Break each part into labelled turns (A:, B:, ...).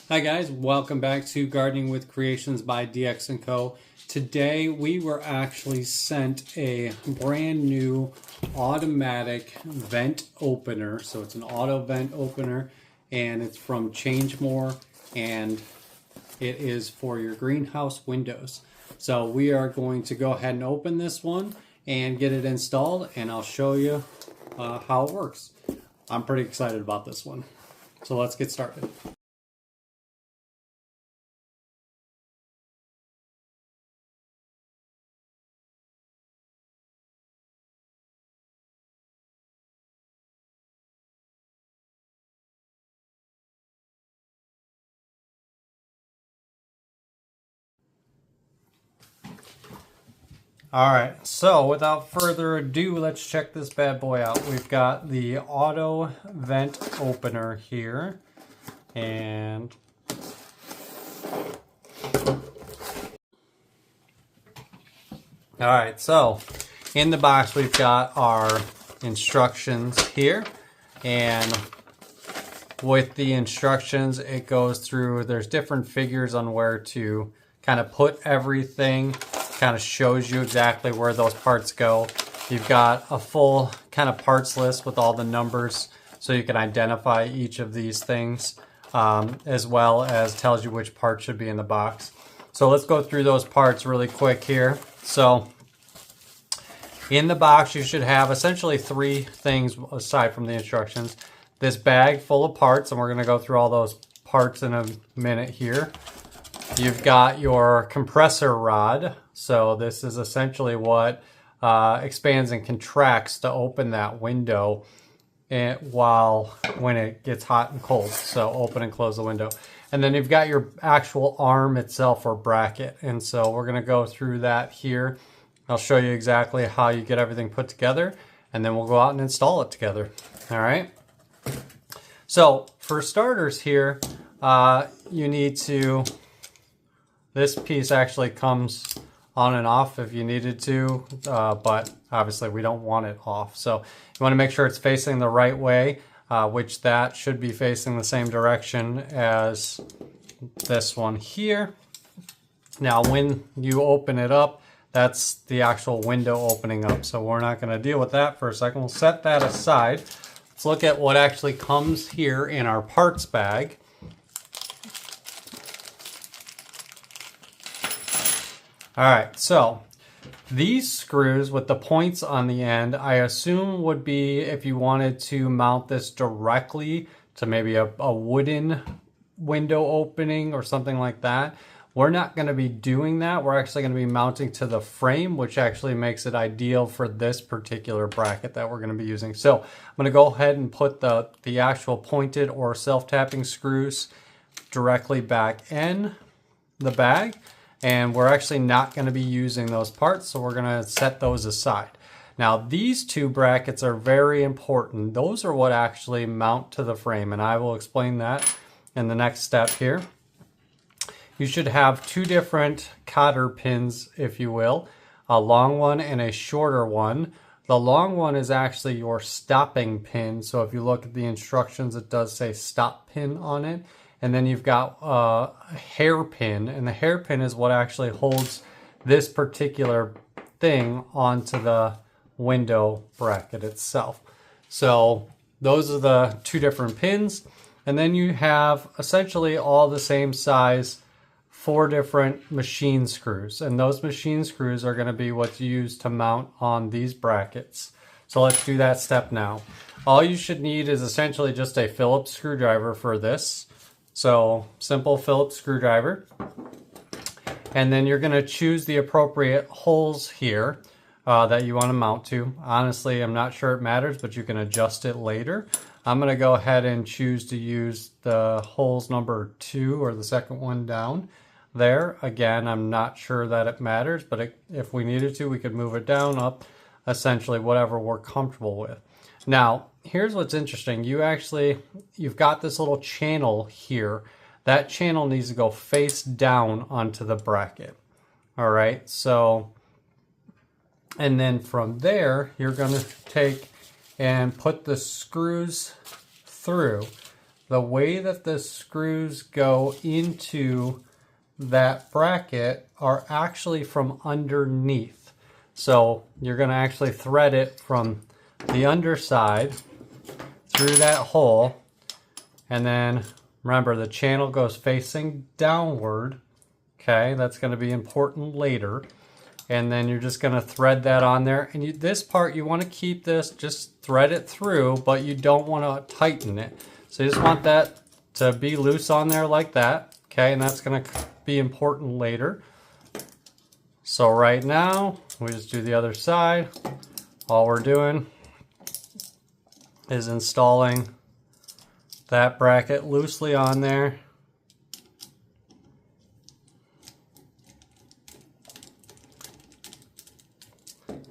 A: Hi guys, welcome back to Gardening with Creations by DX & Co. Today we were actually sent a brand new automatic vent opener. So it's an auto vent opener and it's from Changemore and it is for your greenhouse windows. So we are going to go ahead and open this one and get it installed, and I'll show you how it works. I'm pretty excited about this one. So let's get started. All right, so without further ado, let's check this bad boy out. We've got the auto vent opener here, and all right, so in the box we've got our instructions here, and with the instructions it goes through, there's different figures on where to kind of put everything. Kind of shows you exactly where those parts go. You've got a full kind of parts list with all the numbers so you can identify each of these things, as well as tells you which part should be in the box. So let's go through those parts really quick here. So in the box you should have essentially three things aside from the instructions. This bag full of parts, and we're going to go through all those parts in a minute here. You've got your compressor rod. So this is essentially what expands and contracts to open that window when it gets hot and cold. So open and close the window. And then you've got your actual arm itself, or bracket. And so we're going to go through that here. I'll show you exactly how you get everything put together, and then we'll go out and install it together. All right. So for starters here, you need to, this piece actually comes on and off if you needed to, but obviously we don't want it off. So you want to make sure it's facing the right way, which that should be facing the same direction as this one here. Now when you open it up, that's the actual window opening up. So we're not going to deal with that for a second. We'll set that aside. Let's look at what actually comes here in our parts bag. All right, so these screws with the points on the end, I assume would be if you wanted to mount this directly to maybe a wooden window opening or something like that. We're not going to be doing that. We're actually going to be mounting to the frame, which actually makes it ideal for this particular bracket that we're going to be using. So I'm going to go ahead and put the actual pointed or self-tapping screws directly back in the bag. And we're actually not going to be using those parts, so we're going to set those aside. Now these two brackets are very important. Those are what actually mount to the frame, and I will explain that in the next step here. You should have two different cotter pins, if you will, a long one and a shorter one. The long one is actually your stopping pin, so if you look at the instructions it does say stop pin on it. And then you've got a hairpin, and the hairpin is what actually holds this particular thing onto the window bracket itself. So those are the two different pins. And then you have essentially all the same size, 4 different machine screws. And those machine screws are going to be what's used to mount on these brackets. So let's do that step now. All you should need is essentially just a Phillips screwdriver for this. So simple Phillips screwdriver, and then you're going to choose the appropriate holes here that you want to mount to. Honestly, I'm not sure it matters, but you can adjust it later. I'm going to go ahead and choose to use the holes number 2, or the second one down there. Again, I'm not sure that it matters, but if we needed to, we could move it down, up, essentially whatever we're comfortable with. Now, here's what's interesting. You've got this little channel here. That channel needs to go face down onto the bracket. All right, so, and then from there, you're going to take and put the screws through. the way that the screws go into that bracket are actually from underneath. So you're going to actually thread it from the underside through that hole, and then remember the channel goes facing downward. Okay, that's going to be important later. And then you're just going to thread that on there. And this part, you want to keep this, just thread it through, but you don't want to tighten it. So you just want that to be loose on there like that. Okay, and that's going to be important later. So right now, we just do the other side. All we're doing is installing that bracket loosely on there.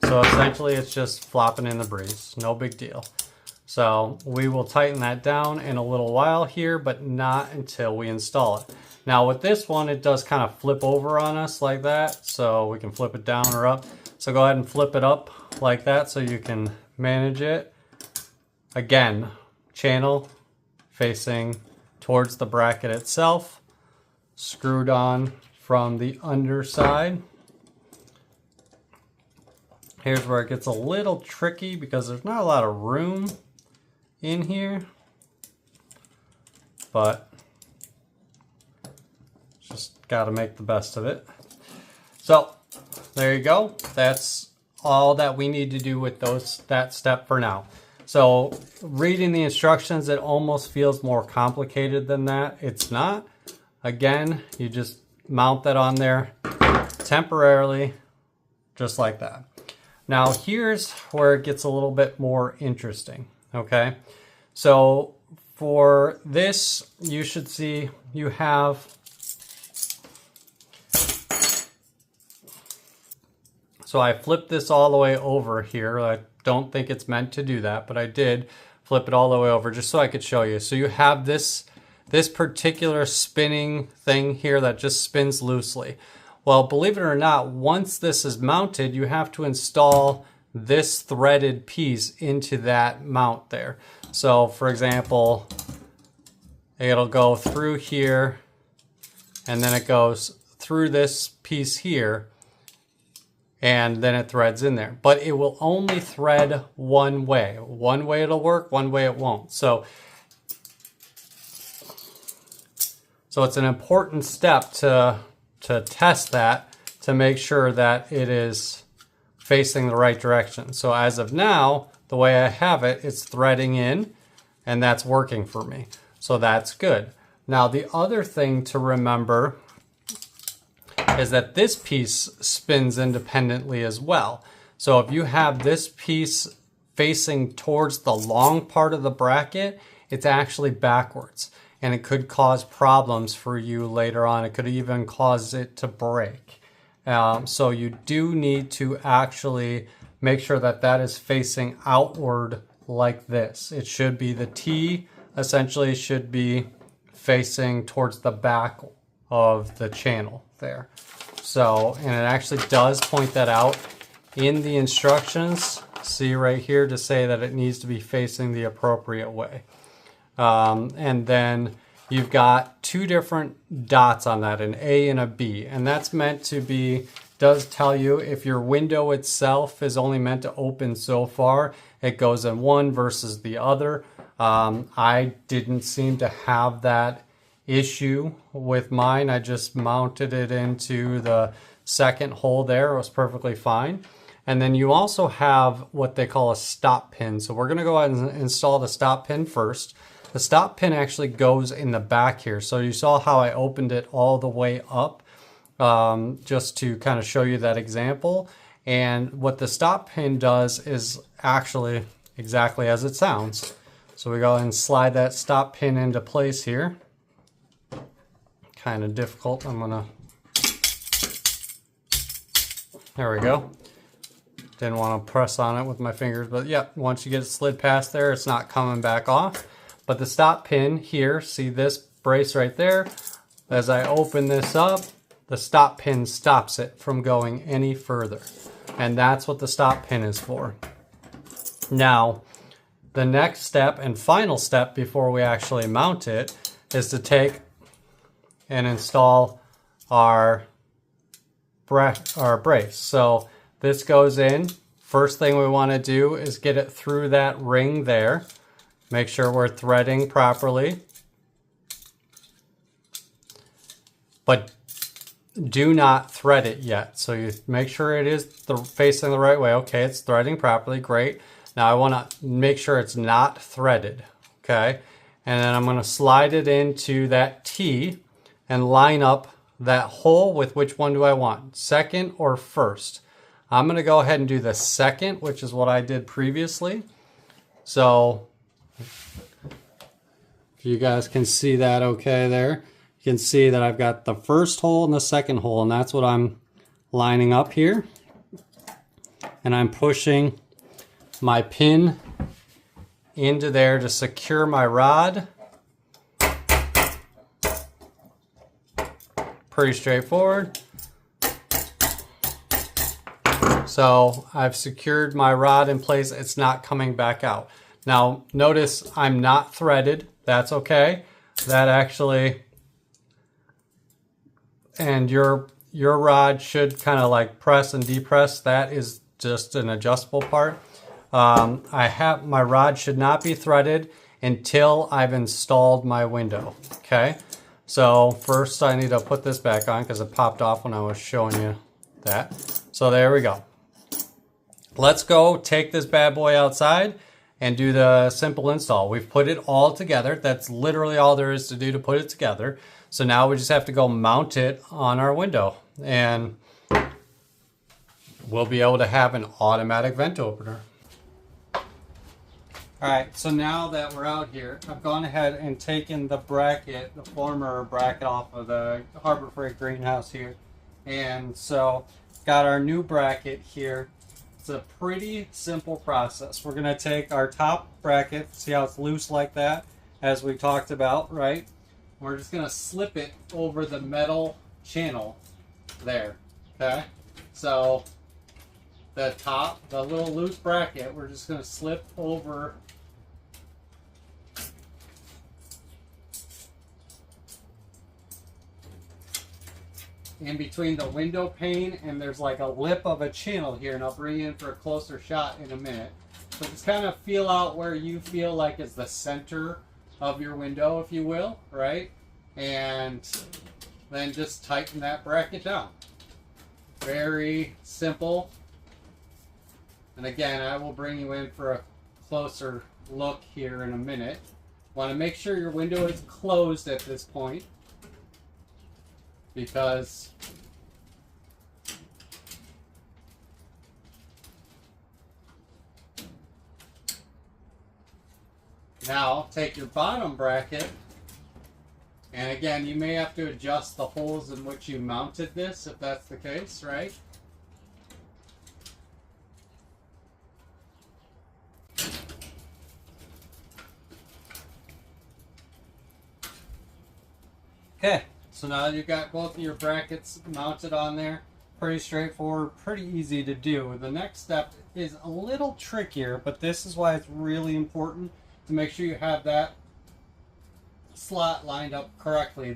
A: So essentially it's just flopping in the breeze, no big deal. So we will tighten that down in a little while here, but not until we install it. Now with this one, it does kind of flip over on us like that, so we can flip it down or up. So go ahead and flip it up like that so you can manage it. Again, channel facing towards the bracket itself, screwed on from the underside. Here's where it gets a little tricky because there's not a lot of room in here, but just got to make the best of it. So there you go. That's all that we need to do with that step for now. So reading the instructions, it almost feels more complicated than that. It's not. Again, you just mount that on there temporarily, just like that. Now here's where it gets a little bit more interesting, okay? So for this, you should see you have, so I flipped this all the way over here. I don't think it's meant to do that, but I did flip it all the way over just so I could show you. So you have this particular spinning thing here that just spins loosely. Well, believe it or not, once this is mounted, you have to install this threaded piece into that mount there. So for example, it'll go through here and then it goes through this piece here and then it threads in there. But it will only thread one way. One way it'll work, one way it won't. So it's an important step to test that to make sure that it is facing the right direction. So as of now, the way I have it, it's threading in and that's working for me. So that's good. Now the other thing to remember is that this piece spins independently as well. So if you have this piece facing towards the long part of the bracket, it's actually backwards. And it could cause problems for you later on. It could even cause it to break. So you do need to actually make sure that that is facing outward like this. It should be, the T essentially should be facing towards the back of the channel there. So, and it actually does point that out in the instructions. See right here to say that it needs to be facing the appropriate way. And then you've got two different dots on that, an A and a B. And that's meant to be, does tell you if your window itself is only meant to open so far, it goes in one versus the other. I didn't seem to have that issue with mine. I just mounted it into the second hole there. It was perfectly fine. And then you also have what they call a stop pin. So we're going to go ahead and install the stop pin first. The stop pin actually goes in the back here. So you saw how I opened it all the way up just to kind of show you that example. And what the stop pin does is actually exactly as it sounds. So we go ahead and slide that stop pin into place here. Kind of difficult. There we go. Didn't want to press on it with my fingers, but yeah, once you get it slid past there, it's not coming back off. But the stop pin here, see this brace right there? As I open this up, the stop pin stops it from going any further. And that's what the stop pin is for. Now, the next step and final step before we actually mount it is to take and install our brace. So this goes in. First thing we want to do is get it through that ring there. Make sure we're threading properly. But do not thread it yet. So you make sure it is facing the right way. Okay, it's threading properly, great. Now I want to make sure it's not threaded, okay? And then I'm going to slide it into that T and line up that hole with which one do I want, second or first. I'm going to go ahead and do the second, which is what I did previously. So if you guys can see that okay there. You can see that I've got the first hole and the second hole, and that's what I'm lining up here. And I'm pushing my pin into there to secure my rod. Pretty straightforward. So I've secured my rod in place. It's not coming back out. Now notice I'm not threaded. That's okay. That actually... and your rod should kind of like press and depress. That is just an adjustable part. My rod should not be threaded until I've installed my window. Okay, so first I need to put this back on because it popped off when I was showing you that. So there we go. Let's go take this bad boy outside and do the simple install. We've put it all together. That's literally all there is to do to put it together. So now we just have to go mount it on our window and we'll be able to have an automatic vent opener. All right, so now that we're out here, I've gone ahead and taken the bracket, the former bracket off of the Harbor Freight greenhouse here. And so got our new bracket here. It's a pretty simple process. We're gonna take our top bracket, see how it's loose like that, as we talked about, right? We're just going to slip it over the metal channel there, okay? So the top, the little loose bracket, we're just going to slip over in between the window pane, and there's like a lip of a channel here, and I'll bring you in for a closer shot in a minute. So just kind of feel out where you feel like is the center of your window, if you will, right? And then just tighten that bracket down. Very simple. And again, I will bring you in for a closer look here in a minute. Want to make sure your window is closed at this point, because now take your bottom bracket, and again, you may have to adjust the holes in which you mounted this if that's the case, right? Okay, so now you've got both of your brackets mounted on there. Pretty straightforward, pretty easy to do. The next step is a little trickier, but this is why it's really important to make sure you have that slot lined up correctly.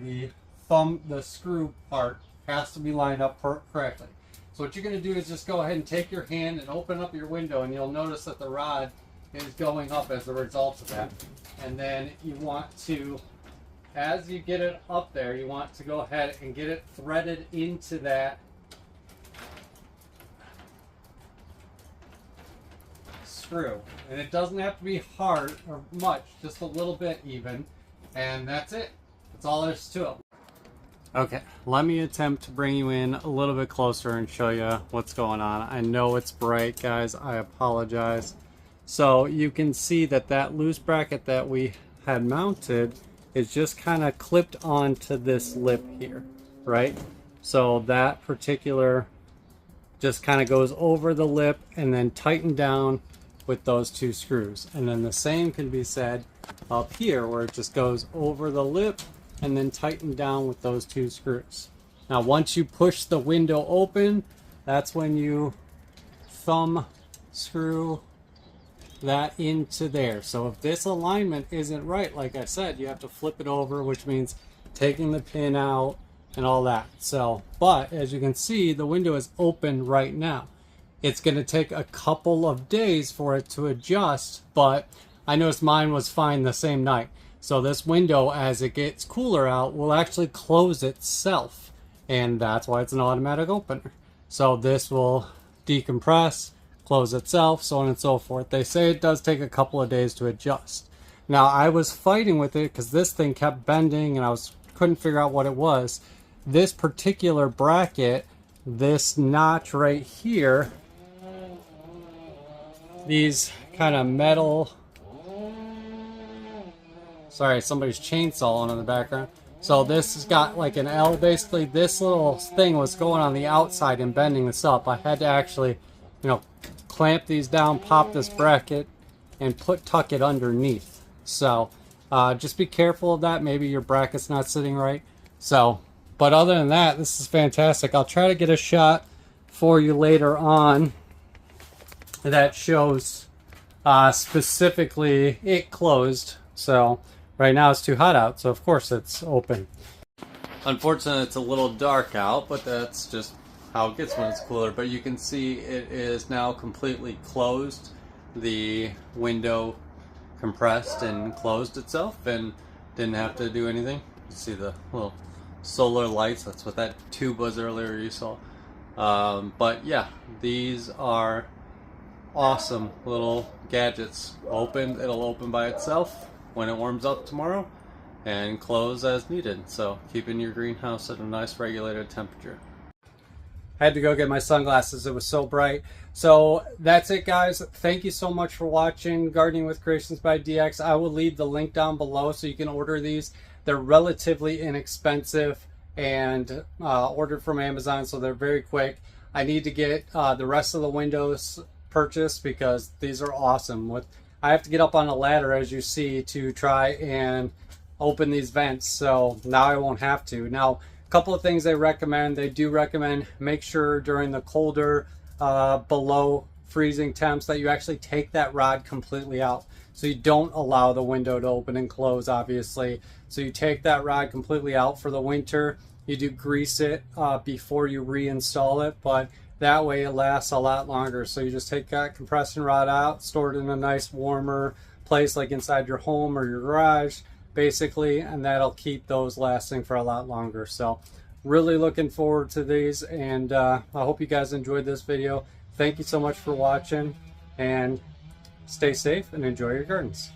A: The screw part has to be lined up correctly. So what you're going to do is just go ahead and take your hand and open up your window, and you'll notice that the rod is going up as a result of that. And then you want to, as you get it up there, you want to go ahead and get it threaded into that screw. And it doesn't have to be hard or much, just a little bit even. And that's it. That's all there is to it. Okay, let me attempt to bring you in a little bit closer and show you what's going on. I know it's bright, guys. I apologize. So you can see that that loose bracket that we had mounted is just kind of clipped onto this lip here, right? So that particular just kind of goes over the lip and then tightened down with those two screws. And then the same can be said up here, where it just goes over the lip and then tightened down with those two screws. Now once you push the window open, that's when you thumb screw that into there. So if this alignment isn't right, like I said, you have to flip it over, which means taking the pin out and all that. So, but as you can see, the window is open right now. It's going to take a couple of days for it to adjust, but I noticed mine was fine the same night. So this window, as it gets cooler out, will actually close itself. And that's why it's an automatic opener. So this will decompress, close itself, so on and so forth. They say it does take a couple of days to adjust. Now I was fighting with it because this thing kept bending and I couldn't figure out what it was. This particular bracket, this notch right here, these kind of metal, sorry, somebody's chainsawing in the background. So this has got like an L. Basically this little thing was going on the outside and bending this up. I had to actually, clamp these down, pop this bracket, and tuck it underneath. So just be careful of that. Maybe your bracket's not sitting right. So, but other than that, this is fantastic. I'll try to get a shot for you later on that shows specifically it closed. So right now it's too hot out, so of course it's open. Unfortunately, it's a little dark out, but that's just how it gets when it's cooler. But you can see it is now completely closed. The window compressed and closed itself and didn't have to do anything. You see the little solar lights. That's what that tube was earlier you saw. But yeah, these are awesome little gadgets. It'll open by itself when it warms up tomorrow and close as needed. So keeping your greenhouse at a nice regulated temperature. I had to go get my sunglasses. It was so bright. So that's it, guys. Thank you so much for watching Gardening with Creations by DX. I will leave the link down below so you can order these. They're relatively inexpensive and ordered from Amazon, so they're very quick. I need to get the rest of the windows purchased because these are awesome. I have to get up on a ladder, as you see, to try and open these vents, so now I won't have to. Now, a couple of things they recommend. They do recommend make sure during the colder, below freezing temps, that you actually take that rod completely out. So you don't allow the window to open and close, obviously. So you take that rod completely out for the winter. You do grease it before you reinstall it, but that way it lasts a lot longer. So you just take that compression rod out, store it in a nice warmer place like inside your home or your garage, basically, and that'll keep those lasting for a lot longer. So really looking forward to these, and I hope you guys enjoyed this video. Thank you so much for watching, and stay safe and enjoy your gardens.